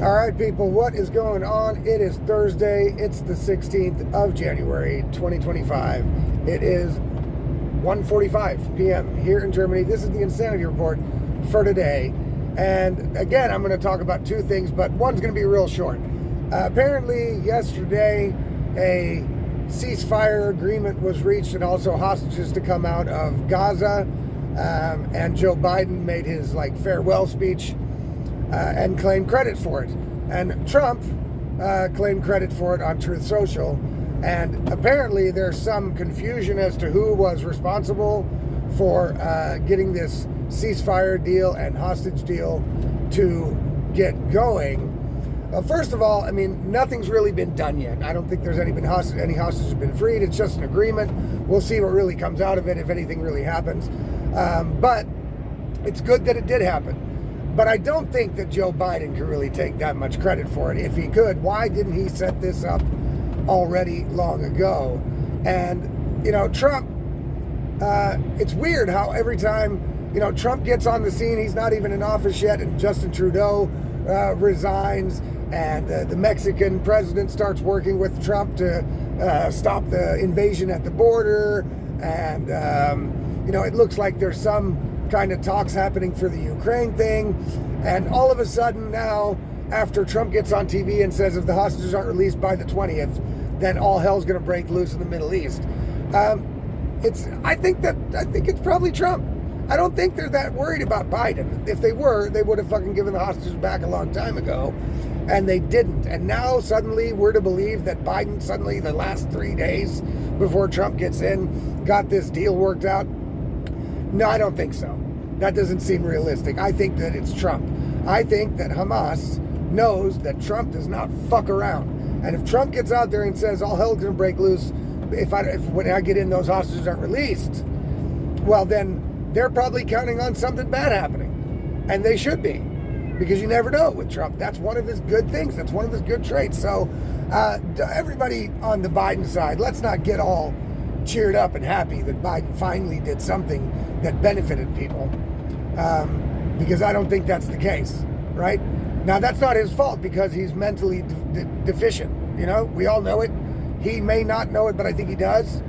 All right, people, what is going on? It is Thursday. It's the 16th of January, 2025. It is 1:45 p.m. here in Germany. This is the Insanity Report for today. And again, I'm going to talk about two things, but one's going to be real short. Apparently, yesterday, a ceasefire agreement was reached and also hostages to come out of Gaza. And Joe Biden made his farewell speech and claimed credit for it. And Trump claimed credit for it on Truth Social. And apparently there's some confusion as to who was responsible for getting this ceasefire deal and hostage deal to get going. First of all, I mean, nothing's really been done yet. I don't think there's any hostages have been freed. It's just an agreement. We'll see what really comes out of it, if anything really happens. But it's good that it did happen. But I don't think that Joe Biden can really take that much credit for it. If he could, why didn't he set this up already long ago? And, Trump, it's weird how every time, Trump gets on the scene, he's not even in office yet, and Justin Trudeau resigns, and the Mexican president starts working with Trump to stop the invasion at the border. And, it looks like there's some kind of talks happening for the Ukraine thing. And all of a sudden now, after Trump gets on TV and says if the hostages aren't released by the 20th, then all hell's going to break loose in the Middle East. I think it's probably Trump. I don't think they're that worried about Biden. If they were, they would have fucking given the hostages back a long time ago. And they didn't. And now suddenly we're to believe that Biden suddenly the last 3 days before Trump gets in got this deal worked out. No, I don't think so. That doesn't seem realistic. I think that it's Trump. I think that Hamas knows that Trump does not fuck around. And if Trump gets out there and says all hell's going to break loose when I get in, those hostages aren't released, well, then they're probably counting on something bad happening. And they should be. Because you never know with Trump. That's one of his good things. That's one of his good traits. So everybody on the Biden side, let's not get all cheered up and happy that Biden finally did something that benefited people. Because I don't think that's the case, right? Now, that's not his fault because he's mentally deficient. We all know it. He may not know it, but I think he does.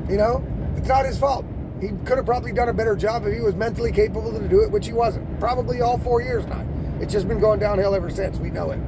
It's not his fault. He could have probably done a better job if he was mentally capable to do it, which he wasn't. Probably all 4 years now. It's just been going downhill ever since. We know it.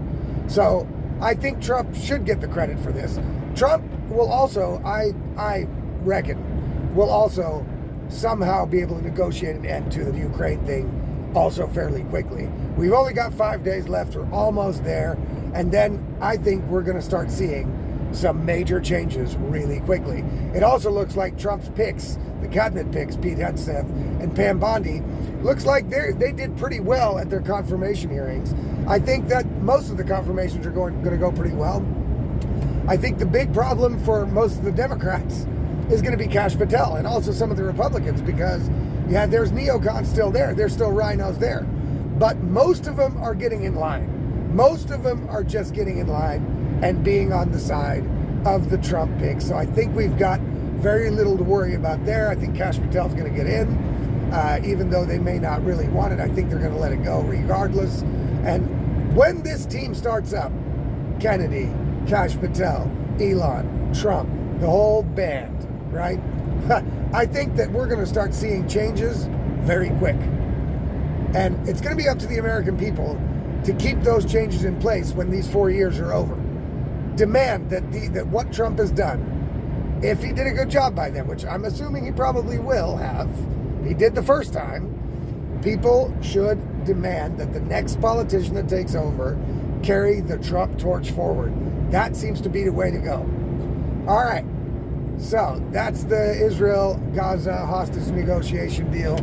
So I think Trump should get the credit for this. Trump will also, I reckon, will also somehow be able to negotiate an end to the Ukraine thing also fairly quickly. We've only got 5 days left. We're almost there. And then I think we're going to start seeing some major changes really quickly. It also looks like Trump's picks, the cabinet picks, Pete Hegseth and Pam Bondi, looks like they did pretty well at their confirmation hearings. I think that most of the confirmations are going to go pretty well. I think the big problem for most of the Democrats is going to be Kash Patel and also some of the Republicans because, there's neocons still there. There's still rhinos there. But most of them are getting in line. Most of them are just getting in line and being on the side of the Trump pick. So I think we've got very little to worry about there. I think Kash Patel's going to get in, even though they may not really want it. I think they're going to let it go regardless. And when this team starts up, Kennedy, Kash Patel, Elon, Trump, the whole band, right? I think that we're going to start seeing changes very quick. And it's going to be up to the American people to keep those changes in place when these 4 years are over. Demand that what Trump has done, if he did a good job by them, which I'm assuming he probably will have, he did the first time, people should demand that the next politician that takes over carry the Trump torch forward. That seems to be the way to go. All right. So that's the Israel-Gaza hostage negotiation deal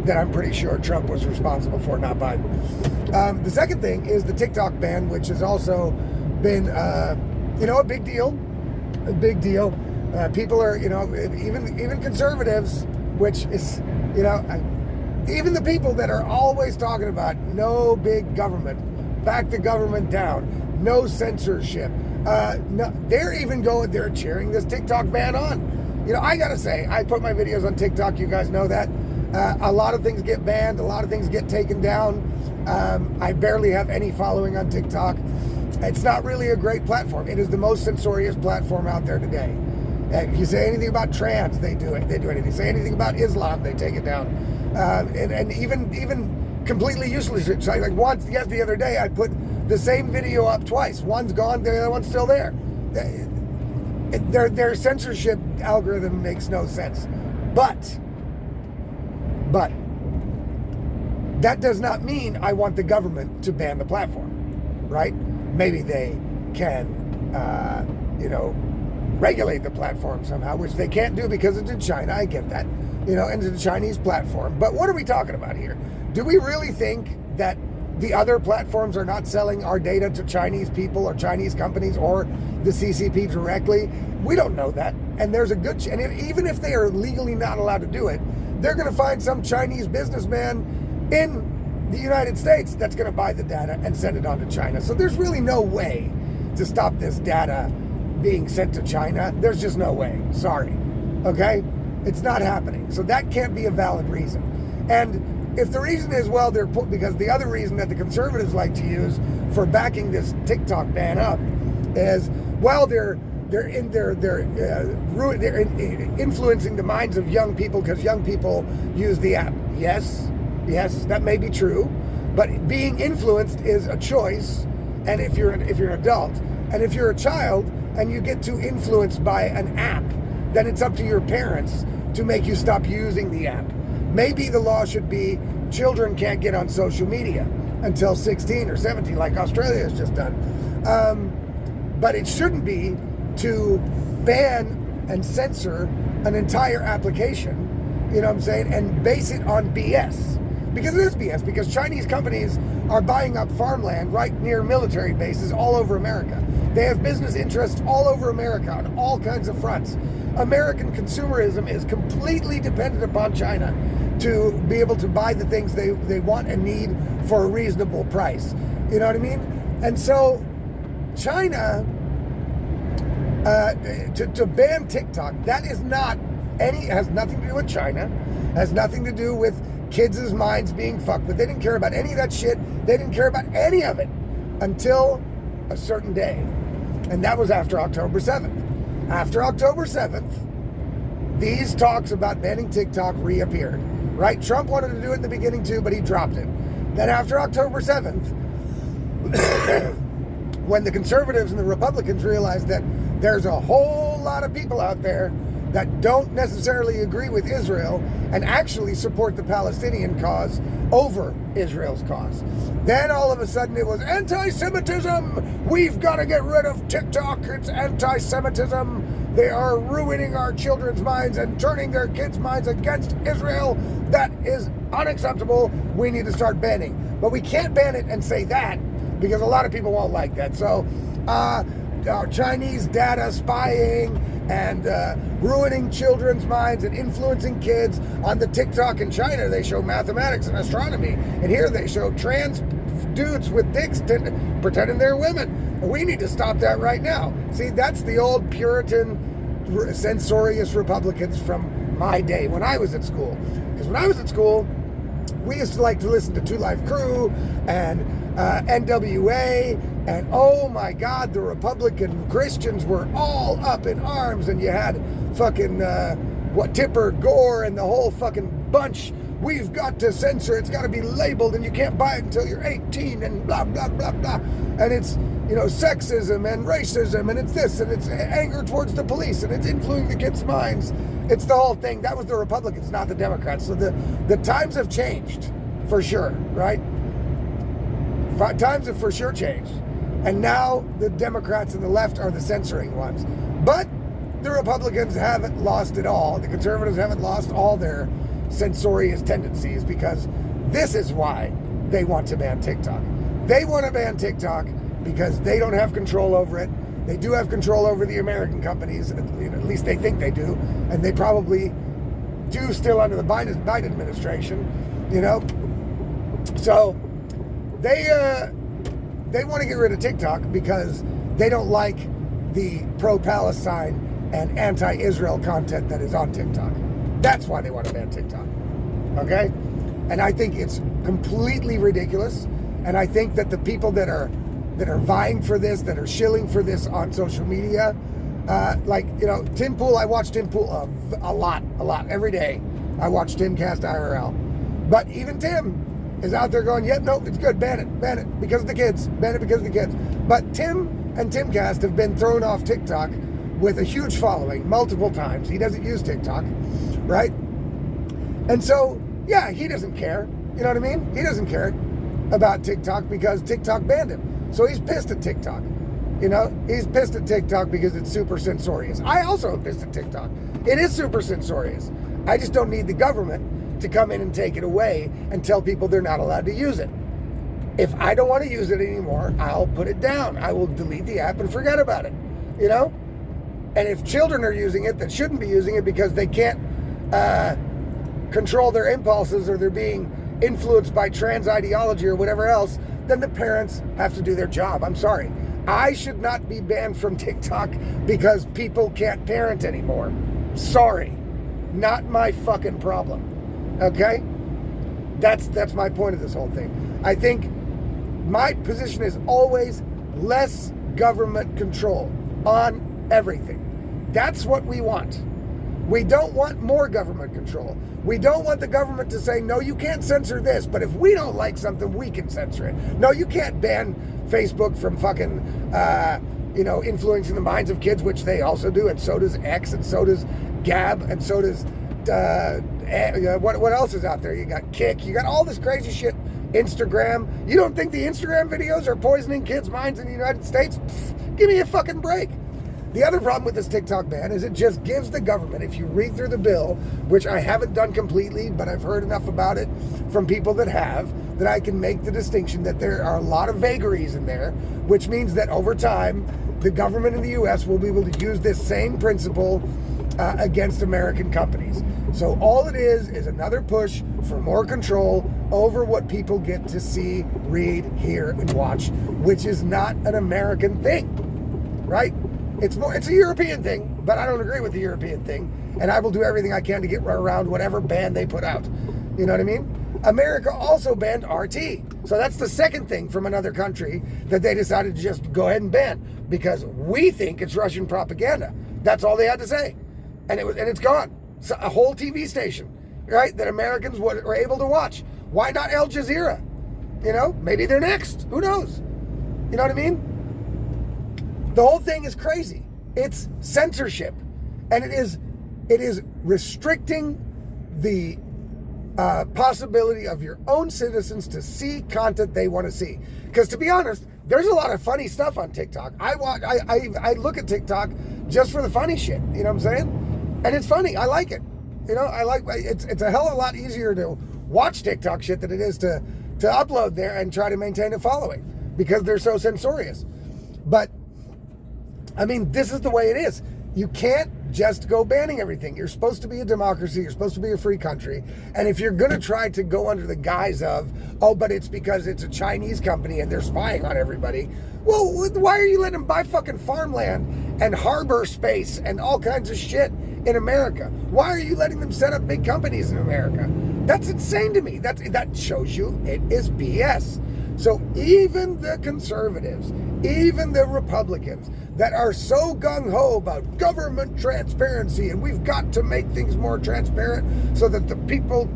that I'm pretty sure Trump was responsible for, not Biden. The second thing is the TikTok ban, which has also been, a big deal. A big deal. People are, even conservatives, which is, even the people that are always talking about no big government, back the government down, no censorship. No, they're cheering this TikTok ban on. I gotta say, I put my videos on TikTok, you guys know that. A lot of things get banned, a lot of things get taken down. I barely have any following on TikTok. It's not really a great platform. It is the most censorious platform out there today. If you say anything about trans, they do it. They do anything. Say anything about Islam, they take it down. And even completely useless. Like once, the other day, I put the same video up twice. One's gone, the other one's still there. Their censorship algorithm makes no sense. But that does not mean I want the government to ban the platform, right? Maybe they can, regulate the platform somehow, which they can't do because it's in China. I get that, and it's a Chinese platform. But what are we talking about here? Do we really think that the other platforms are not selling our data to Chinese people or Chinese companies or the CCP directly? We don't know that. And there's a good, and even if they are legally not allowed to do it, they're going to find some Chinese businessman in the United States that's going to buy the data and send it on to China. So there's really no way to stop this data being sent to China. There's just no way. Sorry. Okay? It's not happening. So that can't be a valid reason. And if the reason is, well, because the other reason that the conservatives like to use for backing this TikTok ban up is, well, they're influencing the minds of young people because young people use the app. Yes, that may be true, but being influenced is a choice. And if you're an adult, and if you're a child and you get too influenced by an app, then it's up to your parents to make you stop using the app. Maybe the law should be children can't get on social media until 16 or 17, like Australia has just done. But it shouldn't be to ban and censor an entire application, you know what I'm saying, and base it on BS. Because it is BS, because Chinese companies are buying up farmland right near military bases all over America. They have business interests all over America on all kinds of fronts. American consumerism is completely dependent upon China to be able to buy the things they want and need for a reasonable price. You know what I mean? And so China, to ban TikTok, that is not has nothing to do with China, has nothing to do with kids' minds being fucked with. They didn't care about any of that shit. They didn't care about any of it until a certain day. And that was after October 7th. After October 7th, these talks about banning TikTok reappeared, right? Trump wanted to do it in the beginning too, but he dropped it. Then after October 7th, when the conservatives and the Republicans realized that there's a whole lot of people out there that don't necessarily agree with Israel and actually support the Palestinian cause over Israel's cause. Then all of a sudden it was anti-Semitism. We've got to get rid of TikTok. It's anti-Semitism. They are ruining our children's minds and turning their kids' minds against Israel. That is unacceptable. We need to start banning. But we can't ban it and say that because a lot of people won't like that. So Chinese data spying and ruining children's minds and influencing kids. On the TikTok in China, they show mathematics and astronomy. And here they show trans dudes with dicks pretending they're women. We need to stop that right now. See, that's the old Puritan, censorious Republicans from my day when I was at school. Because when I was at school, we used to like to listen to Two Live Crew and NWA, and oh my God, the Republican Christians were all up in arms, and you had fucking Tipper Gore and the whole fucking bunch. We've got to censor, it's got to be labeled, and you can't buy it until you're 18, and blah, blah, blah, blah. And it's, sexism and racism, and it's this, and it's anger towards the police, and it's influencing the kids' minds. It's the whole thing. That was the Republicans, not the Democrats. So the times have changed, for sure, right? Times have for sure changed. And now the Democrats and the left are the censoring ones. But the Republicans haven't lost it all. The conservatives haven't lost all their censorious tendencies, because this is why they want to ban TikTok. They want to ban TikTok because they don't have control over it. They do have control over the American companies, at least they think they do, and they probably do still under the Biden administration, So they want to get rid of TikTok because they don't like the pro-Palestine and anti-Israel content that is on TikTok. That's why they want to ban TikTok, okay? And I think it's completely ridiculous. And I think that the people that are vying for this, that are shilling for this on social media, Tim Pool, I watch Tim Pool a lot, every day. I watch Timcast IRL. But even Tim is out there going, yep, nope, it's good, ban it, because of the kids, ban it because of the kids. But Tim and Timcast have been thrown off TikTok with a huge following multiple times. He doesn't use TikTok, right? And so, yeah, he doesn't care. You know what I mean? He doesn't care about TikTok because TikTok banned him. So he's pissed at TikTok. You know, he's pissed at TikTok because it's super censorious. I also am pissed at TikTok. It is super censorious. I just don't need the government to come in and take it away and tell people they're not allowed to use it. If I don't want to use it anymore, I'll put it down. I will delete the app and forget about it, you know? And if children are using it that shouldn't be using it because they can't control their impulses or they're being influenced by trans ideology or whatever else, then the parents have to do their job. I'm sorry. I should not be banned from TikTok because people can't parent anymore. Sorry. Not my fucking problem. Okay? That's my point of this whole thing. I think my position is always less government control on everything. That's what we want. We don't want more government control. We don't want the government to say, no, you can't censor this, but if we don't like something, we can censor it. No, you can't ban Facebook from fucking, influencing the minds of kids, which they also do, and so does X, and so does Gab, and so does, what else is out there? You got Kick, you got all this crazy shit, Instagram. You don't think the Instagram videos are poisoning kids' minds in the United States? Pfft, give me a fucking break. The other problem with this TikTok ban is it just gives the government, if you read through the bill, which I haven't done completely, but I've heard enough about it from people that have, that I can make the distinction that there are a lot of vagaries in there, which means that over time, the government in the U.S. will be able to use this same principle against American companies. So all it is another push for more control over what people get to see, read, hear, and watch, which is not an American thing, right? It's a European thing, but I don't agree with the European thing, and I will do everything I can to get around whatever ban they put out. You know what I mean? America also banned RT. So that's the second thing from another country that they decided to just go ahead and ban because we think it's Russian propaganda. That's all they had to say. And it's gone. So a whole TV station, right, that Americans were able to watch. Why not Al Jazeera? You know, maybe they're next. Who knows? You know what I mean? The whole thing is crazy. It's censorship. And it is restricting the possibility of your own citizens to see content they want to see. Because to be honest, there's a lot of funny stuff on TikTok. I look at TikTok just for the funny shit. You know what I'm saying? And it's funny. I like it. You know, it's a hell of a lot easier to watch TikTok shit than it is to upload there and try to maintain a following because they're so censorious. But I mean, this is the way it is. You can't just go banning everything. You're supposed to be a democracy. You're supposed to be a free country. And if you're going to try to go under the guise of, oh, but it's because it's a Chinese company and they're spying on everybody. Well, why are you letting them buy fucking farmland and harbor space and all kinds of shit in America? Why are you letting them set up big companies in America? That's insane to me. That shows you it is BS. So even the conservatives, even the Republicans that are so gung-ho about government transparency and we've got to make things more transparent so that the people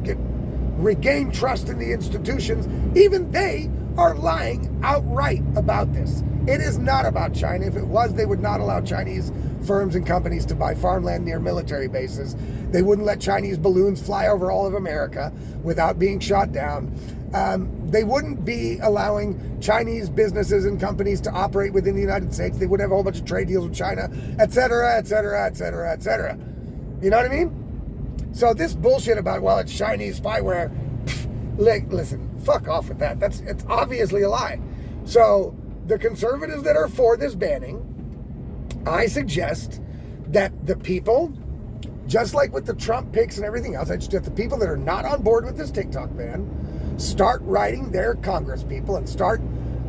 regain trust in the institutions, even they are lying outright about this. It is not about China. If it was, they would not allow Chinese firms and companies to buy farmland near military bases. They wouldn't let Chinese balloons fly over all of America without being shot down. They wouldn't be allowing Chinese businesses and companies to operate within the United States. They would have a whole bunch of trade deals with China, et cetera, et cetera, et cetera, et cetera. You know what I mean? So this bullshit about, well, it's Chinese spyware, listen, fuck off with that. It's obviously a lie. So the conservatives that are for this banning, I suggest that the people, just like with the Trump picks and everything else, I suggest the people that are not on board with this TikTok ban start writing their Congress people and start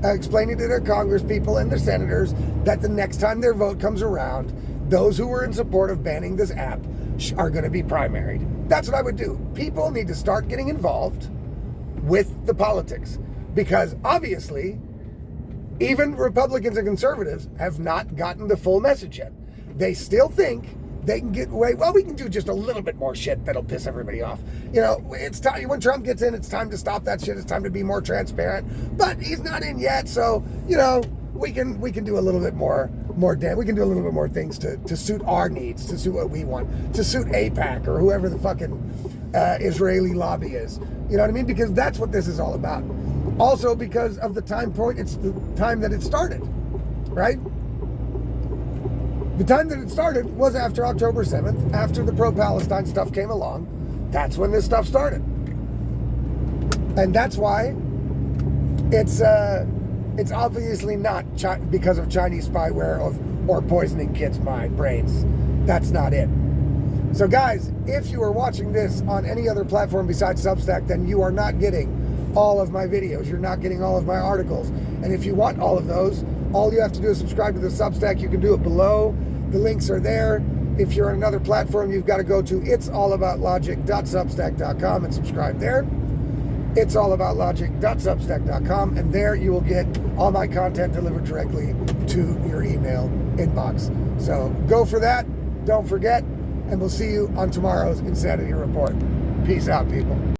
explaining to their Congress people and their senators that the next time their vote comes around, those who were in support of banning this app are going to be primaried. That's what I would do. People need to start getting involved with the politics. Because obviously, even Republicans and conservatives have not gotten the full message yet. They still think they can get away. Well, we can do just a little bit more shit that'll piss everybody off. You know, it's time when Trump gets in. It's time to stop that shit. It's time to be more transparent. But he's not in yet, so you know we can do a little bit more. We can do a little bit more things to suit our needs, to suit what we want, to suit AIPAC or whoever the fucking Israeli lobby is. You know what I mean? Because that's what this is all about. Also, because of the time point, it's the time that it started, right? The time that it started was after October 7th, after the pro-Palestine stuff came along. That's when this stuff started. And that's why it's obviously not because of Chinese spyware or poisoning kids' brains. That's not it. So guys, if you are watching this on any other platform besides Substack, then you are not getting all of my videos. You're not getting all of my articles. And if you want all of those, all you have to do is subscribe to the Substack. You can do it below. The links are there. If you're on another platform, you've got to go to it'sallaboutlogic.substack.com and subscribe there. It'sallaboutlogic.substack.com, and there you will get all my content delivered directly to your email inbox. So go for that. Don't forget, and we'll see you on tomorrow's Insanity Report. Peace out, people.